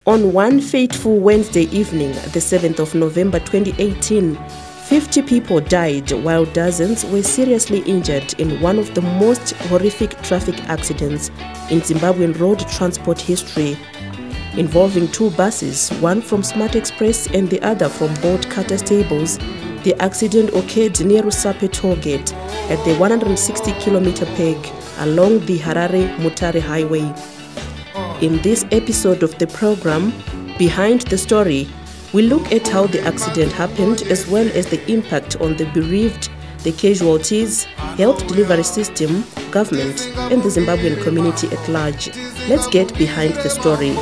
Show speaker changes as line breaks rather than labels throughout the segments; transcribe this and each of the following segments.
On one fateful Wednesday evening, the 7th of November 2018, 50 people died while dozens were seriously injured in one of the most horrific traffic accidents in Zimbabwean road transport history, involving two buses, one from Smart Express and the other from Bolt Cutter Stables. The accident occurred near Rusape toll gate at the 160-kilometer peg along the Harare-Mutare highway. In this episode of the program, Behind the Story, we look at how the accident happened as well as the impact on the bereaved, the casualties, health delivery system, government, and the Zimbabwean community at large. Let's get behind the story.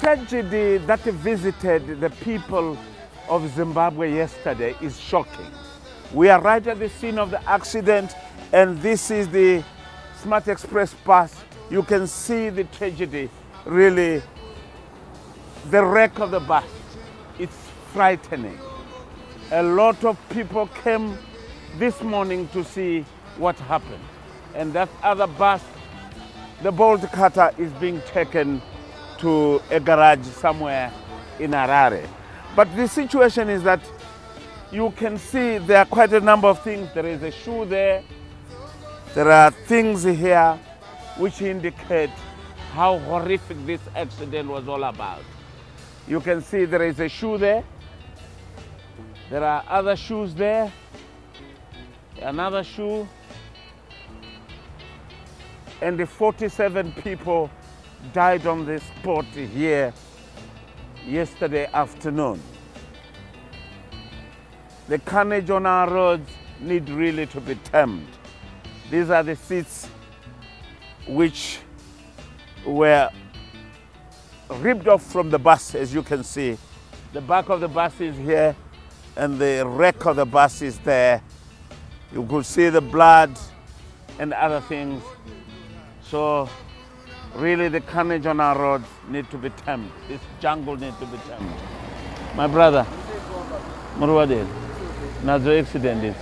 The tragedy that visited the people of Zimbabwe yesterday is shocking. We are right at the scene of the accident, and this is the Smart Express bus. You can see the tragedy, really, the wreck of the bus. It's frightening. A lot of people came this morning to see what happened. And that other bus, the Bolt Cutter, is being taken to a garage somewhere in Harare. But the situation is that you can see there are quite a number of things. There is a shoe there. There are things here which indicate how horrific this accident was all about. You can see there is a shoe there. There are other shoes there. Another shoe. And the 47 people died on the spot here yesterday afternoon. The carnage on our roads need really to be tamed. These are the seats which were ripped off from the bus, as you can see. The back of the bus is here and the wreck of the bus is there. You could see the blood and other things. So really the carnage on our roads need to be tamed. This jungle needs to be tamed. My brother, Muruwadel, nazo accident is.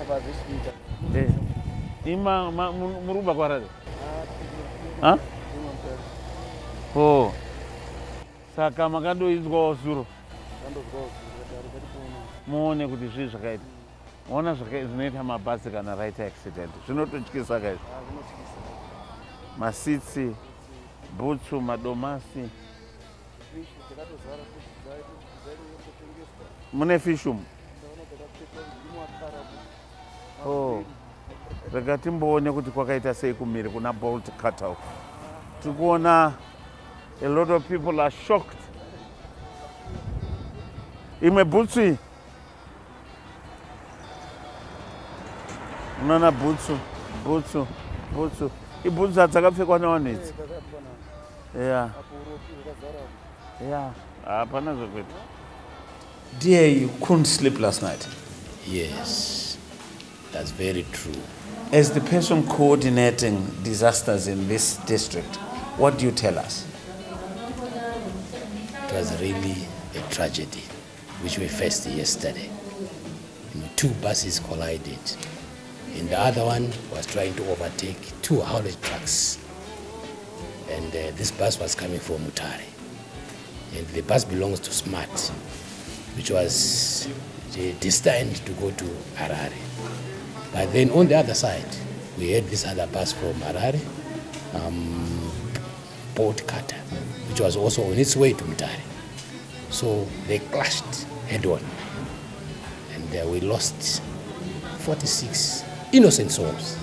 Ima muruba kwarade. Huh? Oh. Saka makado izgo zuro. Muone kuti zvi zvakaita. Muona zvinoita mabhazi kana right accident. Zvinototyisa guys. Masitsi, butsu, madomasi. Mune fishum. Oh. Rega timboone kuti kwakaita sei kumiri kuna Bolt Cutter. Tikuona a lot of people are shocked. Imwe butsu. Unaona butsu. Ibutsu dzakapfekwa naonetsi. Yeah. Hapana zvokuita.
Dear, you couldn't sleep last night.
Yes, that's very true.
As the person coordinating disasters in this district, what do you tell us?
It was really a tragedy which we faced yesterday. Two buses collided, and the other one was trying to overtake two haulage trucks. And this bus was coming from Mutare. And the bus belongs to Smart, which was destined to go to Harare. But then on the other side, we had this other bus from Harare, Bolt Cutter, which was also on its way to Mutare. So they clashed head-on. And we lost 46 innocent souls,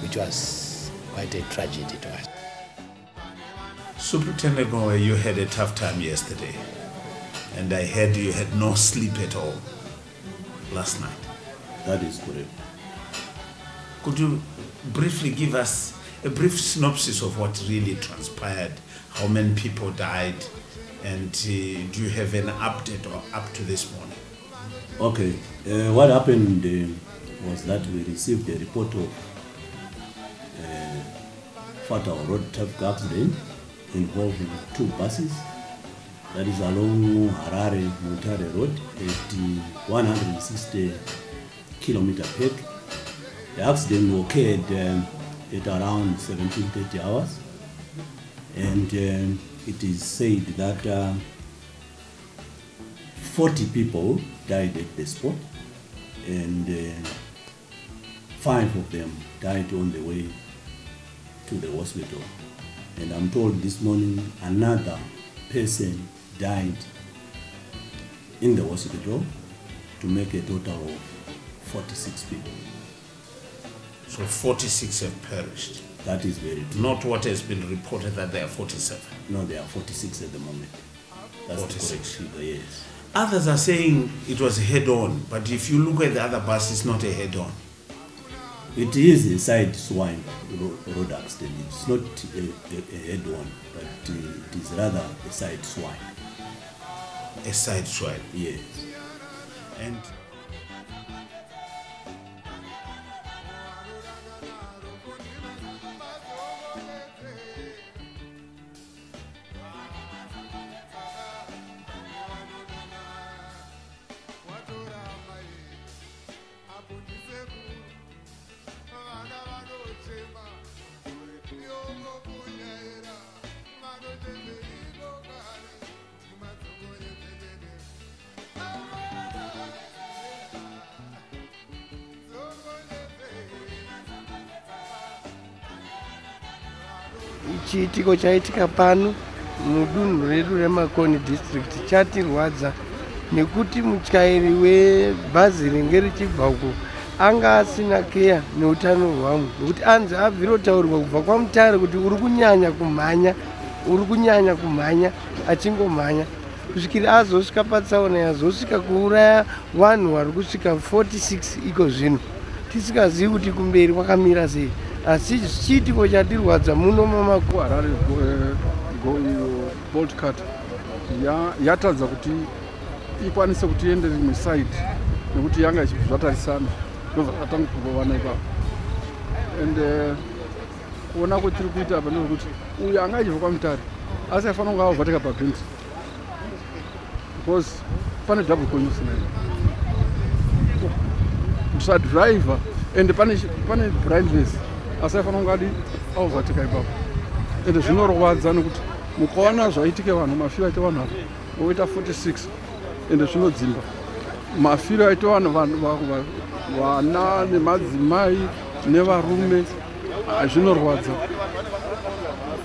which was quite a tragedy to us.
Superintendent Mowe, you had a tough time yesterday, and I heard you had no sleep at all last night.
That is correct.
Could you briefly give us a brief synopsis of what really transpired, how many people died, and do you have an update or up to this morning?
Okay, what happened was that we received a report of fatal road traffic accident involving two buses that is along Harare Mutare Road at 160 kilometer peak. The accident occurred at around 17:30 hours, and it is said that 40 people died at the spot, and 5 of them died on the way to the hospital. And I'm told this morning another person died in the hospital, to make a total of 46 people.
So 46 have perished.
That is very true.
Not what has been reported that there are 47.
No, there are 46 at the moment. That's
46.
the correct figure, yes.
Others are saying it was head-on, but if you look at the other bus, it's not a head-on.
It is a side swine road accident. It's not a head-on, but it is rather a side swine.
A side swine.
Yes.
And
chiitiko chaitika pano mudunhu redu reMakoni district chatirwadza nekuti mutyairi webhazi ringe richibva uko anga asina keya neutano hwangu, nekuti anzi abvirotaurirwa kubva kwaMutare kuti uri kunyanya kumhanya achingomhanya kusvikira azosvika patsaona yazosvika kuuraya vanhu vari kusvika 46 iko zvino tisingazivi kuti kumberi kwakamira sei. Asi chiitiko chatirwadza muno muMakoni.
Harare Bolt Cut yatadza kuti ikwanise kuti iende rimwe side nekuti yanga ichizvatarisana ndobva tatanga kugovana ipapo. And kuona kwetiri kuita apa ndezvekuti uyu anga achibva kwaMutare asi aifanira kunge avhatika paBenz because pane double congestion driver and pane blindness asi aifanira kunge adi avhatika ipapo. And zvinorwadza nekuti mukaona zvaitika vanhu mafiro aita vanhu apa oita 46 and zvinodzimba mafiro aita vanhu vana nemadzimai nevarume zvinorwadza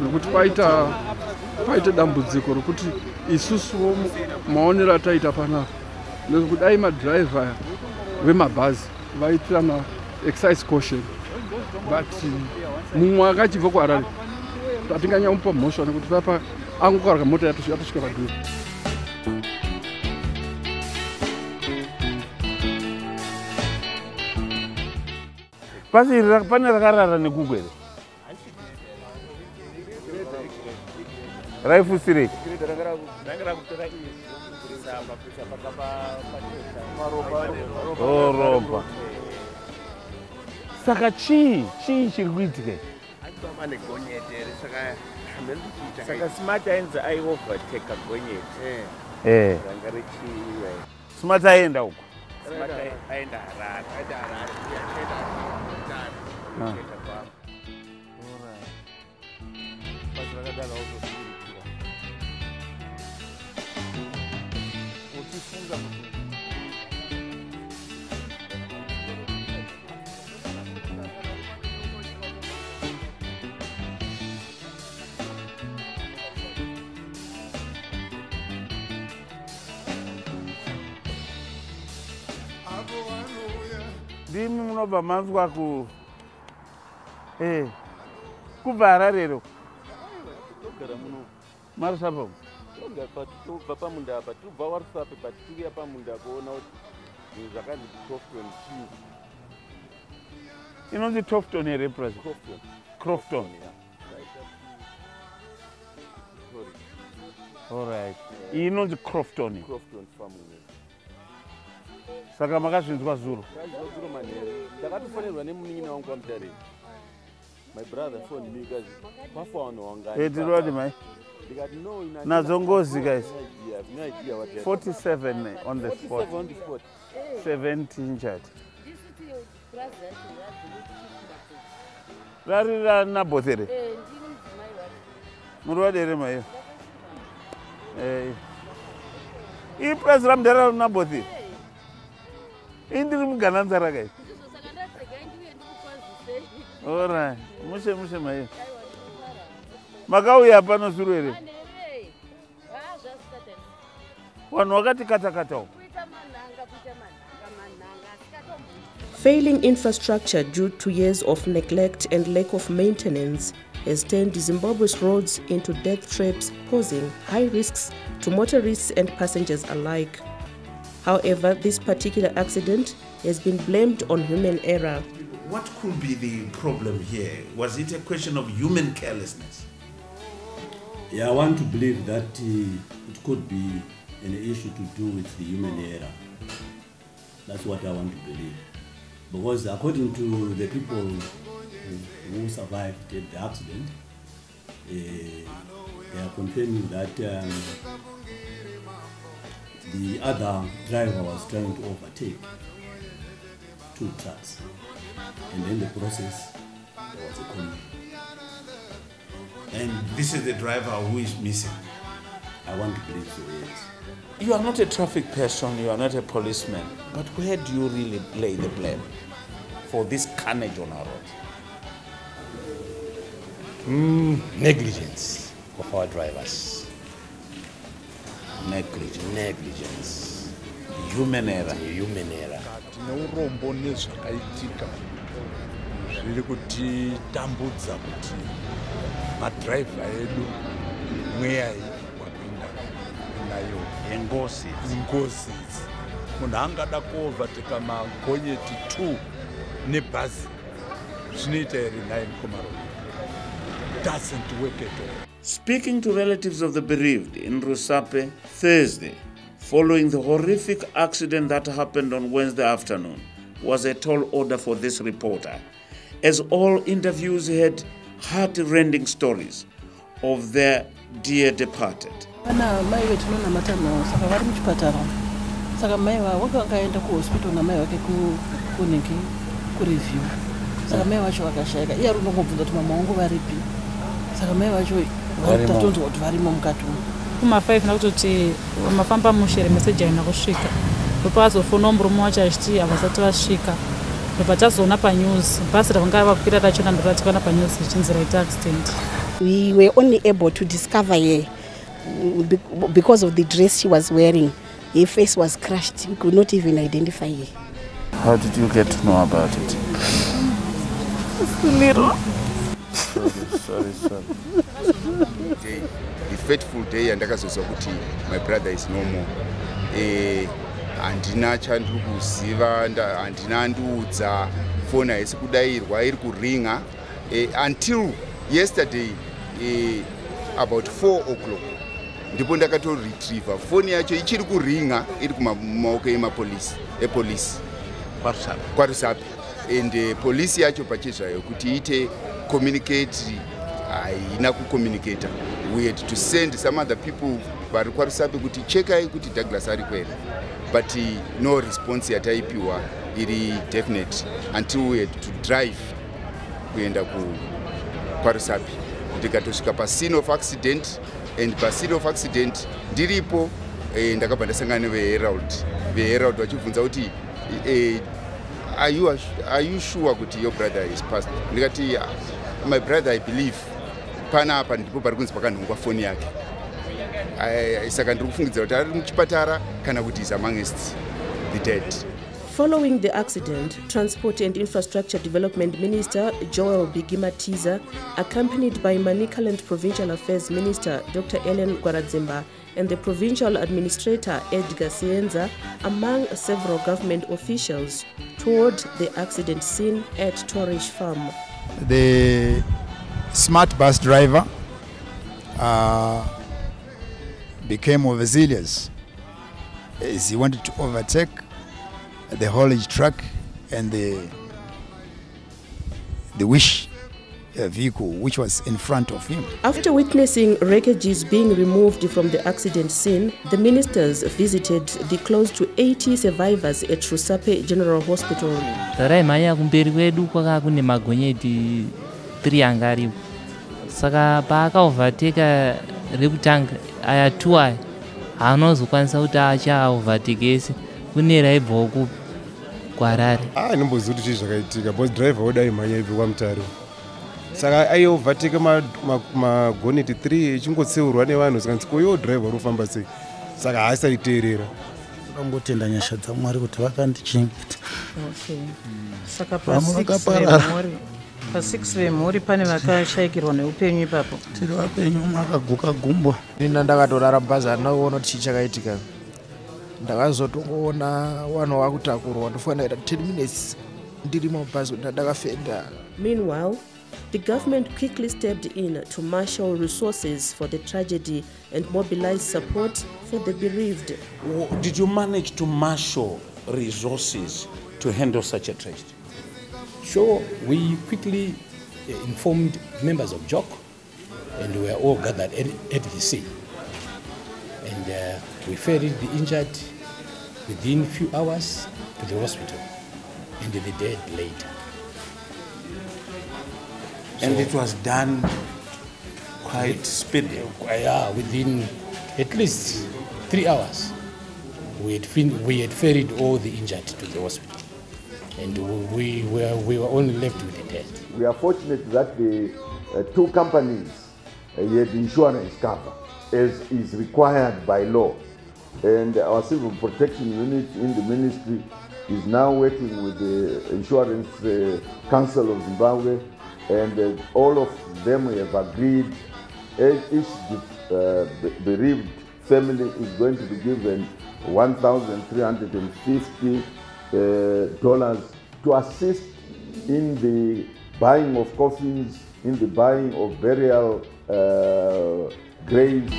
nekuti paita dambudziko rokuti isusuwo maonero ataita panapa ndezvekuti dai madhiraivha vemabhazi vaitana exercise caution, but mumwe akachibva kuHarare tatinganyamupa mhosva nekuti papa angokarwa mota yatosvika padhuze.
Basi pane rakarara nekugwere raifusirei ropa. Saka chii chiri kuitika?
Saka Smart ainzi aiovertake gonyeti.
Smart aenda uko.
Smart aenda Harare.
Ndimi munobva manzwa kubva Harare mari sapa
tobva pamunda apa tobva Warusape but tiriya pamunda kuona kuti zvakanzi Crofton chii
inonzi Tofton here president Crofton. All right. Inonzi Crofton
farming.
Saka makazvinzwa zuro.
Ndakatofonerwa nemunin'ina wangu kwaMutare. My brother phoned me because wafa vanhu wangani.
Tirodi mai.
Ndikati no
Nazo ngozi guys.
No idea what
47 on the spot.
47 on the spot.
70 injured. Rari na botere. Murwadere mayo. I president dera na bothi. Indiri mgananza guys. Alright. Mushe mayo. Makauya hapa nozuru ere. Wanhu wakati kata.
Failing infrastructure due to years of neglect and lack of maintenance has turned Zimbabwe's roads into death traps, posing high risks to motorists and passengers alike. However, this particular accident has been blamed on human error.
What could be the problem here? Was it a question of human carelessness?
Yeah, I want to believe that it could be an issue to do with the human error. That's what I want to believe. Because according to the people who survived the accident, they are confirming that the other driver was trying to overtake 2 trucks. And in the process, there was a collision.
And this is the driver who is missing?
I want to believe so, yes.
You are not a traffic person, you are not a policeman, but where do you really lay the blame for this carnage on our roads?
Negligence of our drivers.
Negligence. Human error.
Human error.
Neurombo nezvakaitika zviri kutitambudza kuti madhiraivha edu mweya wapinda nayo yengozi idzi. Munhu angada kuovateka magonyeti 2 nebhazi zvinoita here 9 kumaroni. Doesn't work at all.
Speaking to relatives of the bereaved in Rusape Thursday, following the horrific accident that happened on Wednesday afternoon, was a tall order for this reporter, as all interviews had heart-rending stories of their dear departed.
Saka mai wake wakaenda kuhospital na mai wake kureview. Saka mai wacho wakashayika. Iye ari unongobvunza kuti mama wangu varipi. Saka mai wacho tatonzwa kuti varimo mukati umu.
Kuma 5 nakutoti mafamba mushere message aina kusvika. Ndopazofona murume wacho achiti havasati vasvika. Ndopatazoona panews basi ravanga vakwira rachona ndoratikana panews richinzi raita accident.
We were only able to discover her because of the dress she was wearing. Her face was crushed. We could not even identify her.
How did you get to know about it?
Little.
Sorry.
The fateful day and kuti my brother is no more. Andina chandiri kuziva andina nduudza phone haisi kudairwa iri kuringa until yesterday about 4 o'clock ndipo ndakato retriever phone yacho ichiri kuringa iri kumaoko epolisi kwaRusape and police yacho pachezvayo kuti iite communicate haina kucommunicata. We had to send some other people vari kwaRusape kuti chekai kuti Douglas ari kwere, but no response yataipiwa iri definite until we had to drive kuenda kwaRusape. Ndikatosvika pascene of accident, and pascene of accident ndiripo ndakabva ndasangana veherald vachibvunza kuti are you sure kuti your brother is passed? Ndikati my brother I believe pana apa ndipo pari kunzi pakanhongwa phone yake. Saka ndiri kufungidzira kuti ari muchipatara kana kuti is amongst the dead.
Following the accident, Transport and Infrastructure Development Minister Joel Bigimatiza, accompanied by Manicaland Provincial Affairs Minister Dr. Ellen Gwaradzimba and the Provincial Administrator Edgar Sienza, among several government officials, toured the accident scene at Torish Farm.
The smart bus driver became overzealous as he wanted to overtake the haulage truck, and the wish vehicle which was in front of him.
After witnessing wreckages being removed from the accident scene, the ministers visited the close to 80 survivors at Rusape General Hospital.
Maya kumberi kwedu kwaka kune magonyeti 3 angaripo. Saka paaka overtake rekutanga aya 2 aya haanozokwanisa kuti acha overtake ese kune raibva uku kwarare.
Nomboziva kuti zvakaitika bus driver odai mhanya ibve kwaMutare. Saka ai overtake magoneti 3 echingotseurwa nevanhu zikanzi koyo driver unofamba sei. Saka haasaiteerera.
Ndangotenda nyasha dzaMwari kuti vakandichengeta.
Okay. Saka pa6 vemhuri pane vakashayikirwa neupenyu ipapo.
Tiri vapenyu makaguka gumbo.
Nina ndakatorara mubhazi handina kuona kuti chii chakaitika. Ndakazotongoona vanhu vakutakurwa ndofanira 10 minutes ndiri mubhazi ndakafenda.
Meanwhile, the government quickly stepped in to marshal resources for the tragedy and mobilize support for the bereaved.
Did you manage to marshal resources to handle such a tragedy?
Sure, we quickly informed members of JOC, and we were all gathered at the scene. And we ferried the injured within a few hours to the hospital, and the dead later.
And it was done quite speedily.
Yeah, within at least 3 hours, we had ferried all the injured to the hospital, and we were only left with the dead.
We are fortunate that the 2 companies had insurance cover, as is required by law. And our civil protection unit in the ministry is now working with the Insurance Council of Zimbabwe, and all of them have agreed each bereaved family is going to be given $1,350 to assist in the buying of coffins, in the buying of burial graves.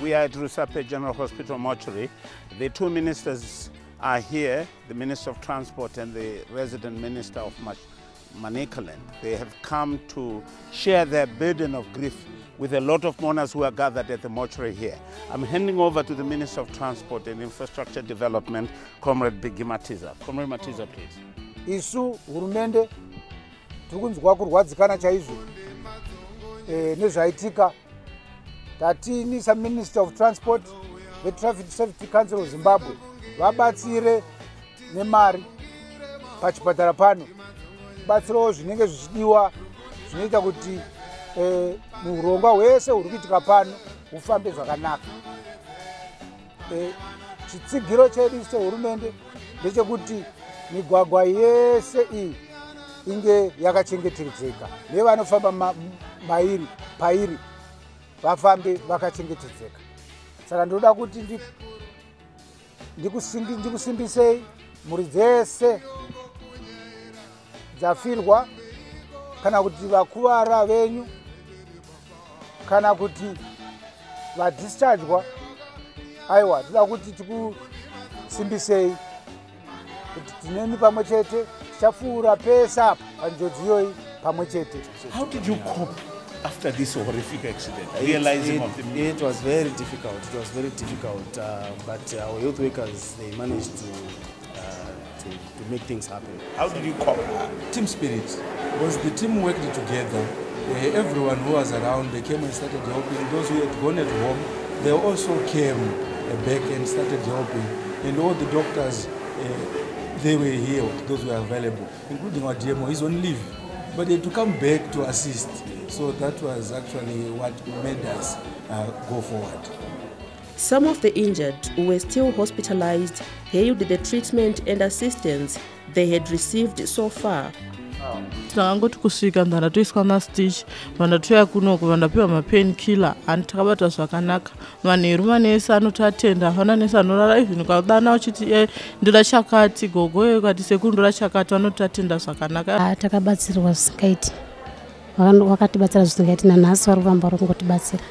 We are at Rusape General Hospital mortuary. The 2 ministers are here, the Minister of Transport and the resident Minister of Manicaland. They have come to share their burden of grief with a lot of mourners who are gathered at the mortuary here. I'm handing over to the Minister of Transport and Infrastructure Development, Comrade Biggie Matiza. Comrade Matiza, please.
Isu hurumende tukunzwa kurwadzikana chaizvo nezvaitika. Tatini some Minister of Transport, the Traffic Safety Council of Zimbabwe, vabatsire nemari pachipatara pano. Batsirewo zvinenge zvichidiwa zvinoita kuti muurongwa hwese huri kuitika pano hufambe zvakanaka. Chitsigiro chedu sehurumende ndechekuti migwagwa yese iyi inge yakachengetedzeka nevanofamba mairi pairi vafambe vakachengetedzeka. Saka ndoda kuti ndikusimbisei mhuri dzese dzafirwa, kana kuti vakuvara venyu, kana kuti vadischargwa. Aiwa, toda kuti tikusimbisei kuti tinemi pamwe chete tichapfuura pese apa panjodzi iyoyi pamwe chete.
How did you cope after this horrific accident? Realizing
it was very difficult. It was very difficult, but our youth workers, they managed to make things happen.
How did you cope?
Team spirit. Because the team worked together. Everyone who was around, they came and started helping. Those who had gone at home, they also came back and started helping. And all the doctors, they were here, those were available, including our DMO. He's on leave, but they had to come back to assist. So that was actually what made us go forward.
Some of the injured who were still hospitalized hailed the treatment and assistance they had received so far.
Takangoti kusvika ndatoiswa mastitch, vandatoya kunoko vandapiwa mapainkiller, and takabatwa zvakanaka. Manheru manese anotatenda, hapana nese anorara even ukadana uchiti ndoda chakati, gogo ukati sekuru ndoda chakati, vanotatenda zvakanaka.
Takabatsirwa zvisingaiti.
vakatibatsira zvisingaiti nanhasi vari kuvamba vari kungotibatsira.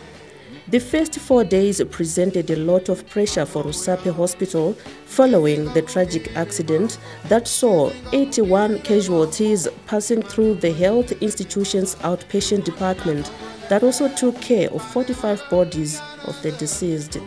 The first 4 days presented a lot of pressure for Rusape Hospital following the tragic accident that saw 81 casualties passing through the health institution's outpatient department that also took care of 45 bodies of the deceased.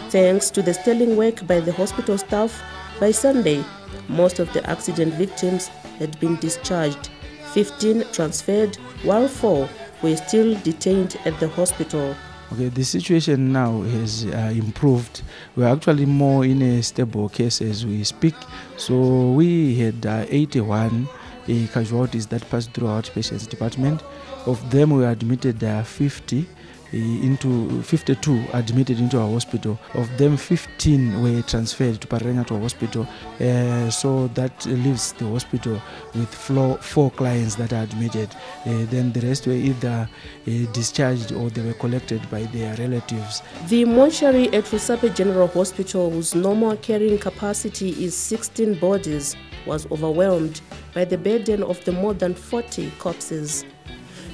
Thanks to the sterling work by the hospital staff, by Sunday, most of the accident victims had been discharged, 15 transferred, while 4 were still detained at the hospital.
Okay, the situation now has improved. We're actually more in a stable case as we speak. So we had 81 casualties that passed through our outpatients department. Of them, we admitted 52 admitted into our hospital. Of them, 15 were transferred to Paranato Hospital. So that leaves the hospital with 4 clients that are admitted. Then the rest were either discharged or they were collected by their relatives.
The mortuary at Rusape General Hospital, whose normal carrying capacity is 16 bodies, was overwhelmed by the burden of the more than 40 corpses.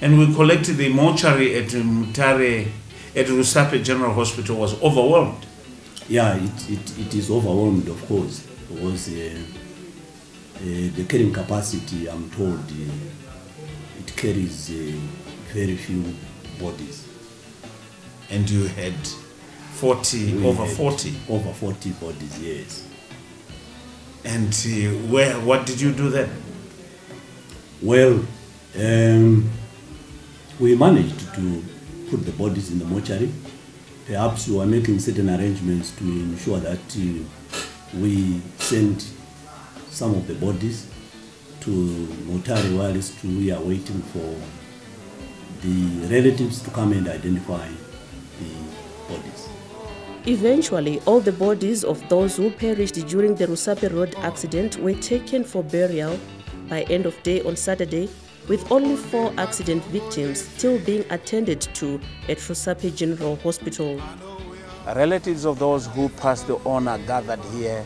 And we collected the mortuary at Mutare, at Rusape General Hospital was overwhelmed.
Yeah, it is overwhelmed, of course, because the carrying capacity, I'm told, it carries very few bodies.
And you had 40, over 40?
Over 40 bodies, yes.
And what did you do then?
Well, we managed to put the bodies in the mortuary. Perhaps we were making certain arrangements to ensure that we send some of the bodies to mortuary whilst we are waiting for the relatives to come and identify the bodies.
Eventually, all the bodies of those who perished during the Rusape Road accident were taken for burial by end of day on Saturday, with only 4 accident victims still being attended to at Rusape General Hospital.
Relatives of those who passed the on are gathered here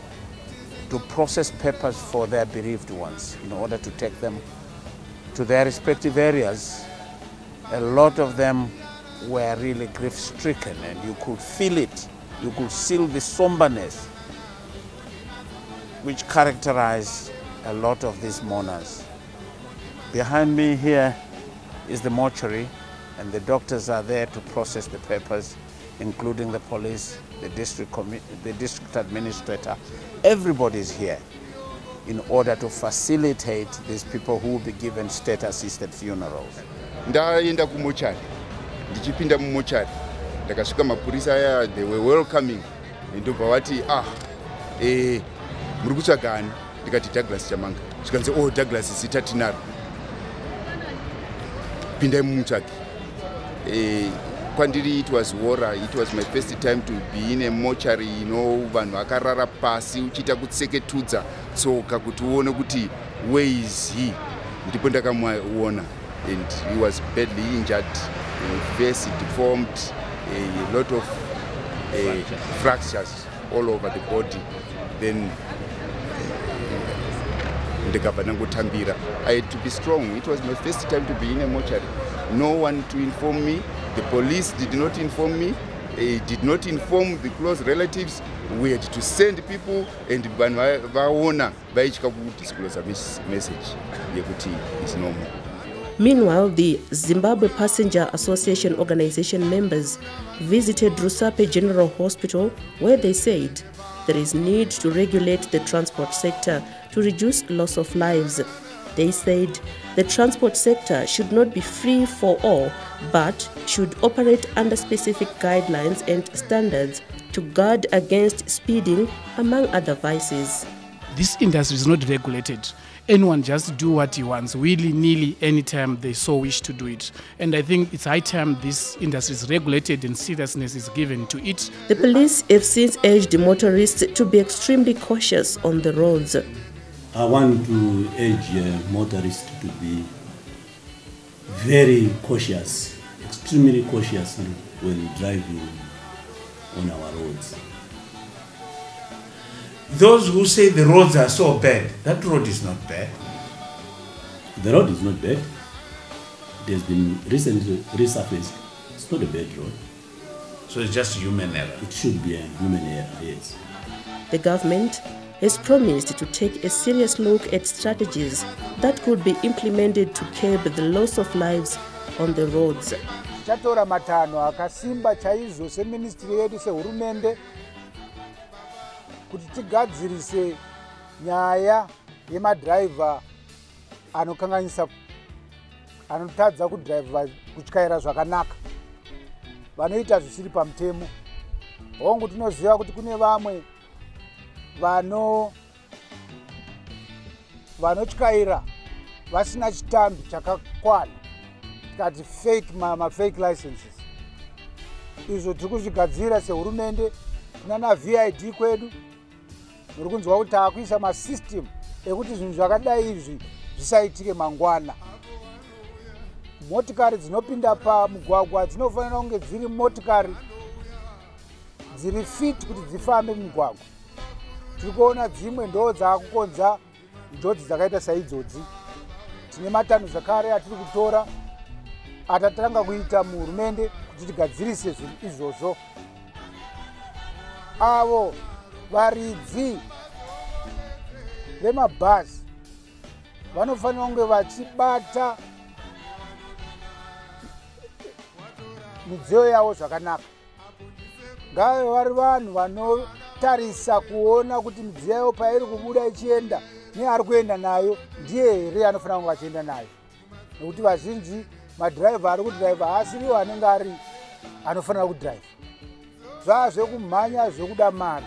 to process papers for their bereaved ones in order to take them to their respective areas. A lot of them were really grief-stricken, and you could feel it. You could feel the somberness which characterized a lot of these mourners. Behind me here is the mortuary, and the doctors are there to process the papers, including the police, the district administrator. Everybody is here in order to facilitate these people who will be given state-assisted funerals.
Ndaenda kumochari, ndichipinda mumochari, ndakasvika mapurisa aya, they were welcoming. Ndobva vati muri kutsvaga ani? Ndikati Douglas Chamanga. Zvikanzi Douglas zita tinaro. Pindai mumutsvage. Kwandiri it was horror. It was my first time to be in a mortuary, vanhu vakarara pasi uchiita kutseketudza tsoka kuti uone kuti where is he. Ndipo ndakamuona, and he was badly injured, face deformed, a lot of fractures all over the body. Then I had to be strong. It was my first time to be in a mortuary. No one to inform me. The police did not inform me. Did not inform the close relatives. We had to send people, and vaona vaichika kudisclose a message yekuti it's normal.
Meanwhile, the Zimbabwe Passenger Association organization members visited Rusape General Hospital, where they said there is need to regulate the transport sector to reduce loss of lives. They said the transport sector should not be free for all, but should operate under specific guidelines and standards to guard against speeding, among other vices.
This industry is not regulated. Anyone just do what he wants, willy-nilly, anytime they so wish to do it. And I think it's high time this industry is regulated and seriousness is given to it.
The police have since urged motorists to be extremely cautious on the roads.
I want to urge motorists to be very cautious, extremely cautious when driving on our roads.
Those who say the roads are so bad, that road is not bad.
The road is not bad. It has been recently resurfaced. It's not a bad road.
So it's just human error?
It should be a human error, yes.
The government has promised to take a serious look at strategies that could be implemented to curb the loss of lives on the roads.
Chatora matano akasimba chaizo seministry yedu sehurumende kuti tigadzirise nyaya yemadriver anokanganisa anotadza kudriver kutyaira zvakanaka vanoita zvisiri pamutemo. Hongu tinoziva kuti kune vamwe vanotyaira vasina chitambi chakakwana tikati fake licenses. Izvo tiri kuzvigadzira sehurumende. Kunana VID kwedu muri kunzwa kuti taakuisa masystem ekuti zvinhu zvakadai izvi zvisaitike mangwana. Motikari dzinopinda pamugwagwa dzinofanira kunge dziri motikari dziri fit kuti dzifambe mumugwagwa. Tiri kuona dzimwe ndo dzaakukonza njodzi dzakaita saidzodzi. Tine matanho zvakare atiri kutora atatanga kuita muhurumende kuti tigadzirise zvinhu izvozvo. Avo varidzi vemabhazi vanofanira kunge vachibata midziyo yavo zvakanaka. Ngave vari vanhu vanotarisa kuona kuti midziyo yavo pairi kubuda ichienda neari kuenda nayo ndiye here anofanira kunge achienda nayo. Nekuti vazhinji madhiraivha ari kudhiraivha haasiriwo anenge ari anofanira kudhiraivha. Zvaa zvekumhanya zvekuda mari.